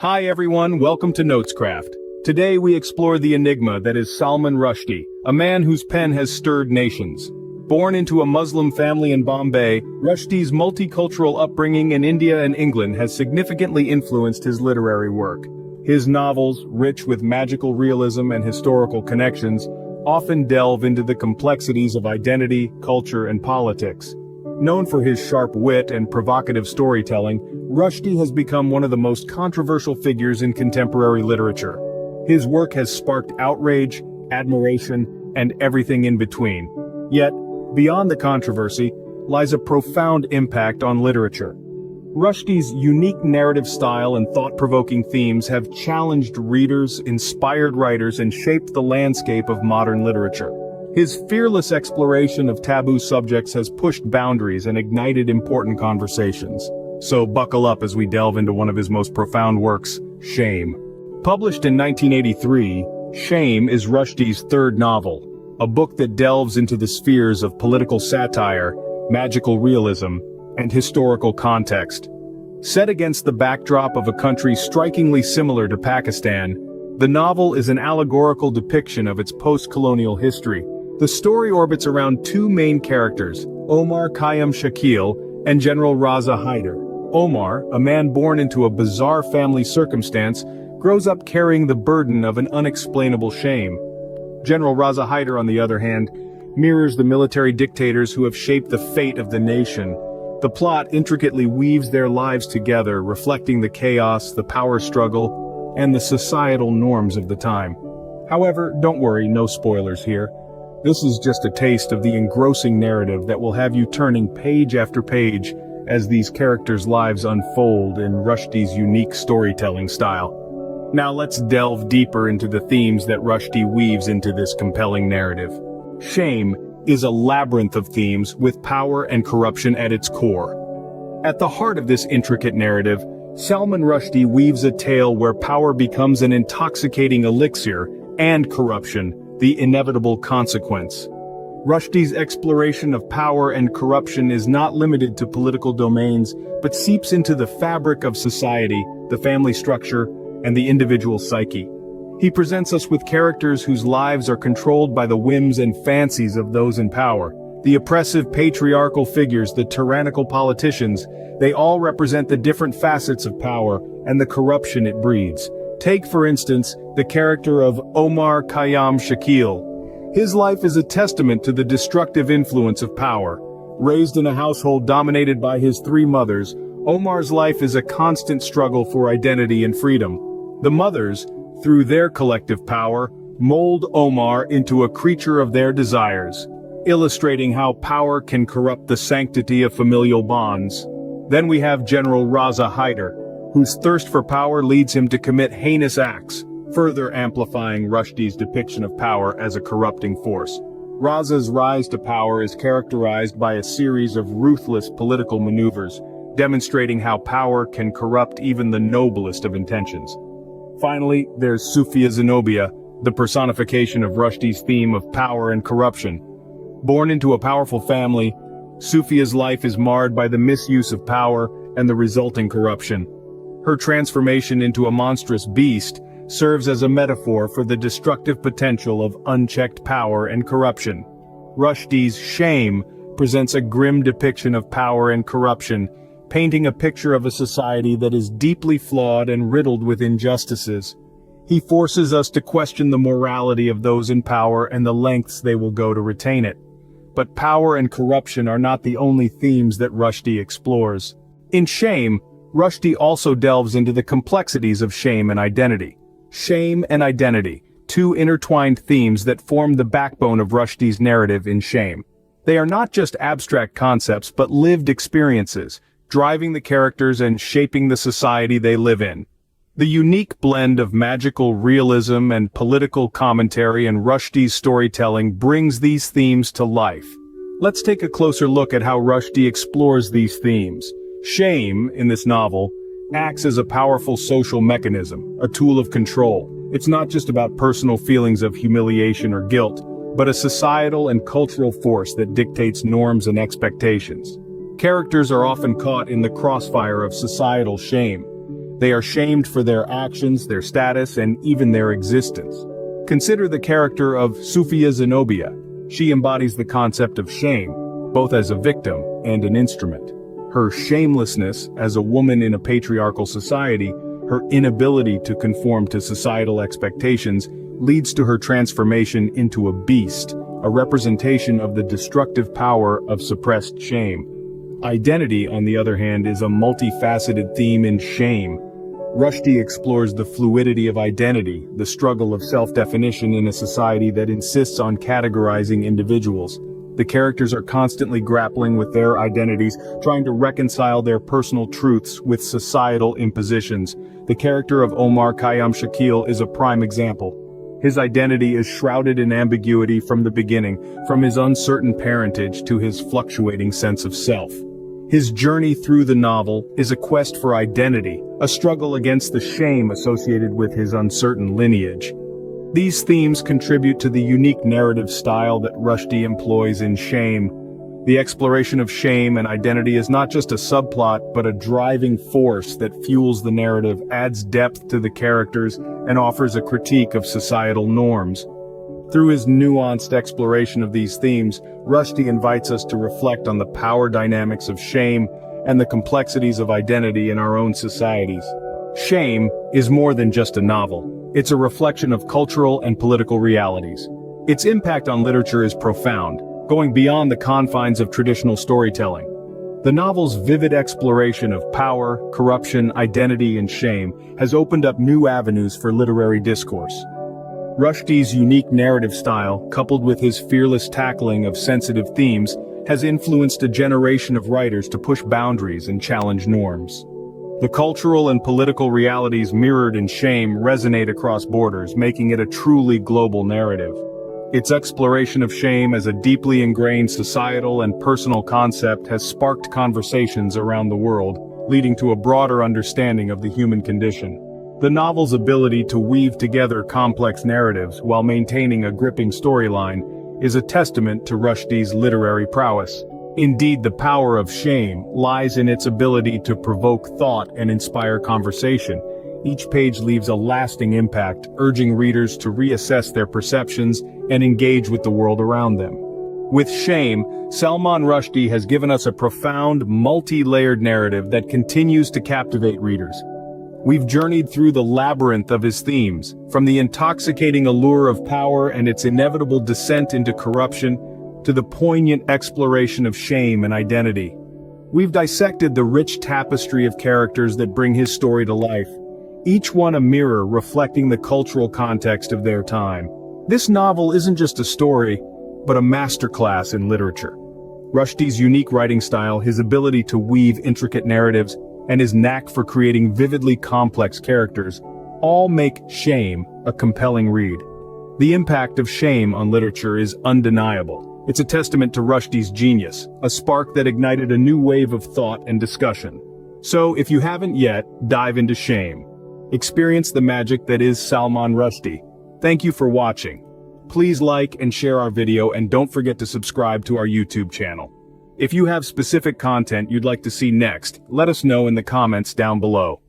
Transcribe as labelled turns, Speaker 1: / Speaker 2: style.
Speaker 1: Hi everyone, welcome to Notescraft. Today we explore the enigma that is Salman Rushdie, a man whose pen has stirred nations. Born into a Muslim family in Bombay, Rushdie's multicultural upbringing in India and England has significantly influenced his literary work. His novels, rich with magical realism and historical connections, often delve into the complexities of identity, culture, and politics. Known for his sharp wit and provocative storytelling, Rushdie has become one of the most controversial figures in contemporary literature. His work has sparked outrage, admiration, and everything in between. Yet, beyond the controversy, lies a profound impact on literature. Rushdie's unique narrative style and thought-provoking themes have challenged readers, inspired writers, and shaped the landscape of modern literature. His fearless exploration of taboo subjects has pushed boundaries and ignited important conversations. So buckle up as we delve into one of his most profound works, Shame. Published in 1983, Shame is Rushdie's third novel, a book that delves into the spheres of political satire, magical realism, and historical context. Set against the backdrop of a country strikingly similar to Pakistan, the novel is an allegorical depiction of its post-colonial history. The story orbits around two main characters, Omar Khayyam Shakil and General Raza Hyder. Omar, a man born into a bizarre family circumstance, grows up carrying the burden of an unexplainable shame. General Raza Hyder, on the other hand, mirrors the military dictators who have shaped the fate of the nation. The plot intricately weaves their lives together, reflecting the chaos, the power struggle, and the societal norms of the time. However, don't worry, no spoilers here. This is just a taste of the engrossing narrative that will have you turning page after page as these characters' lives unfold in Rushdie's unique storytelling style. Now let's delve deeper into the themes that Rushdie weaves into this compelling narrative. Shame is a labyrinth of themes with power and corruption at its core. At the heart of this intricate narrative, Salman Rushdie weaves a tale where power becomes an intoxicating elixir and corruption the inevitable consequence. Rushdie's exploration of power and corruption is not limited to political domains, but seeps into the fabric of society, the family structure, and the individual psyche. He presents us with characters whose lives are controlled by the whims and fancies of those in power. The oppressive patriarchal figures, the tyrannical politicians, they all represent the different facets of power and the corruption it breeds. Take, for instance, the character of Omar Khayyam Shakil. His life is a testament to the destructive influence of power. Raised in a household dominated by his three mothers, Omar's life is a constant struggle for identity and freedom. The mothers, through their collective power, mold Omar into a creature of their desires, illustrating how power can corrupt the sanctity of familial bonds. Then we have General Raza Hyder, whose thirst for power leads him to commit heinous acts, further amplifying Rushdie's depiction of power as a corrupting force. Raza's rise to power is characterized by a series of ruthless political maneuvers, demonstrating how power can corrupt even the noblest of intentions. Finally, there's Sufia Zenobia, the personification of Rushdie's theme of power and corruption. Born into a powerful family, Sufia's life is marred by the misuse of power and the resulting corruption. Her transformation into a monstrous beast serves as a metaphor for the destructive potential of unchecked power and corruption. Rushdie's Shame presents a grim depiction of power and corruption, painting a picture of a society that is deeply flawed and riddled with injustices. He forces us to question the morality of those in power and the lengths they will go to retain it. But power and corruption are not the only themes that Rushdie explores. In Shame, Rushdie also delves into the complexities of shame and identity. Shame and identity, two intertwined themes that form the backbone of Rushdie's narrative in Shame. They are not just abstract concepts but lived experiences, driving the characters and shaping the society they live in. The unique blend of magical realism and political commentary in Rushdie's storytelling brings these themes to life. Let's take a closer look at how Rushdie explores these themes. Shame, in this novel, acts as a powerful social mechanism, a tool of control. It's not just about personal feelings of humiliation or guilt, but a societal and cultural force that dictates norms and expectations. Characters are often caught in the crossfire of societal shame. They are shamed for their actions, their status, and even their existence. Consider the character of Sufia Zenobia. She embodies the concept of shame, both as a victim and an instrument. Her shamelessness as a woman in a patriarchal society, her inability to conform to societal expectations, leads to her transformation into a beast, a representation of the destructive power of suppressed shame. Identity, on the other hand, is a multifaceted theme in Shame. Rushdie explores the fluidity of identity, the struggle of self-definition in a society that insists on categorizing individuals. The characters are constantly grappling with their identities, trying to reconcile their personal truths with societal impositions. The character of Omar Khayyam Shakil is a prime example. His identity is shrouded in ambiguity from the beginning, from his uncertain parentage to his fluctuating sense of self. His journey through the novel is a quest for identity, a struggle against the shame associated with his uncertain lineage. These themes contribute to the unique narrative style that Rushdie employs in Shame. The exploration of shame and identity is not just a subplot, but a driving force that fuels the narrative, adds depth to the characters, and offers a critique of societal norms. Through his nuanced exploration of these themes, Rushdie invites us to reflect on the power dynamics of shame and the complexities of identity in our own societies. Shame is more than just a novel. It's a reflection of cultural and political realities. Its impact on literature is profound, going beyond the confines of traditional storytelling. The novel's vivid exploration of power, corruption, identity, and shame has opened up new avenues for literary discourse. Rushdie's unique narrative style, coupled with his fearless tackling of sensitive themes, has influenced a generation of writers to push boundaries and challenge norms. The cultural and political realities mirrored in Shame resonate across borders, making it a truly global narrative. Its exploration of shame as a deeply ingrained societal and personal concept has sparked conversations around the world, leading to a broader understanding of the human condition. The novel's ability to weave together complex narratives while maintaining a gripping storyline is a testament to Rushdie's literary prowess. Indeed, the power of Shame lies in its ability to provoke thought and inspire conversation. Each page leaves a lasting impact, urging readers to reassess their perceptions and engage with the world around them. With Shame, Salman Rushdie has given us a profound, multi-layered narrative that continues to captivate readers. We've journeyed through the labyrinth of his themes, from the intoxicating allure of power and its inevitable descent into corruption, to the poignant exploration of shame and identity. We've dissected the rich tapestry of characters that bring his story to life, each one a mirror reflecting the cultural context of their time. This novel isn't just a story, but a masterclass in literature. Rushdie's unique writing style, his ability to weave intricate narratives, and his knack for creating vividly complex characters, all make Shame a compelling read. The impact of Shame on literature is undeniable. It's a testament to Rushdie's genius, a spark that ignited a new wave of thought and discussion. So, if you haven't yet, dive into Shame. Experience the magic that is Salman Rushdie. Thank you for watching. Please like and share our video, and don't forget to subscribe to our YouTube channel. If you have specific content you'd like to see next, let us know in the comments down below.